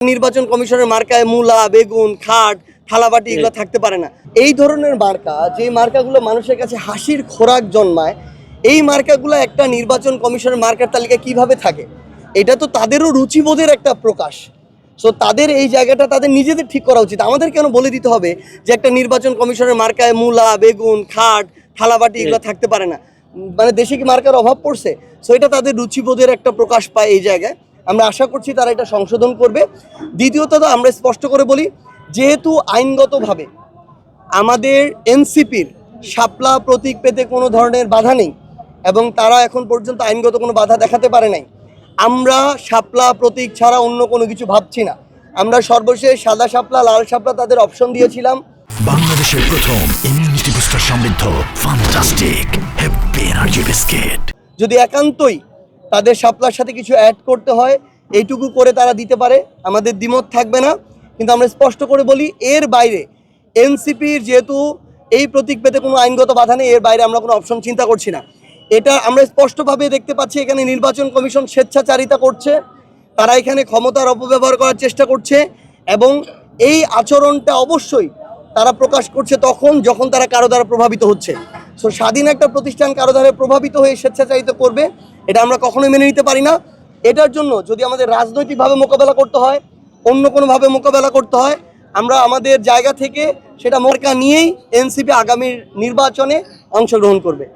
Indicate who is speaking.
Speaker 1: নির্বাচন কমিশনের মার্কায় মূলা, বেগুন, খাট, থালাবাটি এগুলো থাকতে পারে না। এই ধরনের মার্কা, যে মার্কাগুলো মানুষের কাছে হাসির খোরাক জন্মায়, এই মার্কাগুলো একটা নির্বাচন কমিশনের মার্কার তালিকায় কিভাবে থাকে? এটা তো তাদেরও রুচিবোধের একটা প্রকাশ। সো তাদের এই জায়গাটা তাদের নিজেদের ঠিক করা উচিত। আমাদের কেন বলে দিতে হবে যে একটা নির্বাচন কমিশনের মার্কায় মূলা, বেগুন, খাট, থালাবাটি এগুলো থাকতে পারে না? মানে দেশে কি মার্কার অভাব পড়ছে? সো এটা তাদের রুচিবোধের একটা প্রকাশ পায় এই জায়গায়। আমরা আশা করছি তারা এটা সংশোধন করবে। দ্বিতীয়ত আমরা স্পষ্ট করে বলি, যেহেতু আইনগতভাবে আমাদের এনসিপির শাপলা প্রতীক পেতে কোনো ধরনের বাধা নেই এবং তারা এখন পর্যন্ত আইনগত কোনো বাধা দেখাতে পারে নাই, আমরা শাপলা প্রতীক ছাড়া অন্য কোনো কিছু ভাবছি না। আমরা সর্বশেষ সাদা শাপলা, লাল শাপলা তাদের অপশন দিয়েছিলাম।
Speaker 2: বাংলাদেশের প্রথম ইমিউনিটি বুস্টার সমৃদ্ধ ফ্যান্টাস্টিক হ্যাপি এনার্জি বিস্কিট।
Speaker 1: যদি একান্তই তাদের শাপলার সাথে কিছু অ্যাড করতে হয়, এইটুকু করে তারা দিতে পারে, আমাদের দ্বিমত থাকবে না। কিন্তু আমরা স্পষ্ট করে বলি, এর বাইরে এনসিপির যেহেতু এই প্রতীক পেতে কোনো আইনগত বাধা নেই, এর বাইরে আমরা কোনো অপশন চিন্তা করছি না। এটা আমরা স্পষ্টভাবে দেখতে পাচ্ছি, এখানে নির্বাচন কমিশন স্বেচ্ছাচারিতা করছে, তারা এখানে ক্ষমতার অপব্যবহার করার চেষ্টা করছে এবং এই আচরণটা অবশ্যই তারা প্রকাশ করছে তখন যখন তারা কারো দ্বারা প্রভাবিত হচ্ছে। সো স্বাধীন একটা প্রতিষ্ঠান কারো দ্বারা প্রভাবিত হয়ে স্বেচ্ছাচারিতা করবে, এটা আমরা কখনোই মেনে নিতে পারি না। এটার জন্য যদি আমাদের রাজনৈতিকভাবে মোকাবেলা করতে হয়, অন্য কোনোভাবে মোকাবেলা করতে হয়, আমরা আমাদের জায়গা থেকে সেটা মার্কা নিয়েই এনসিপি আগামী নির্বাচনে অংশগ্রহণ করবে।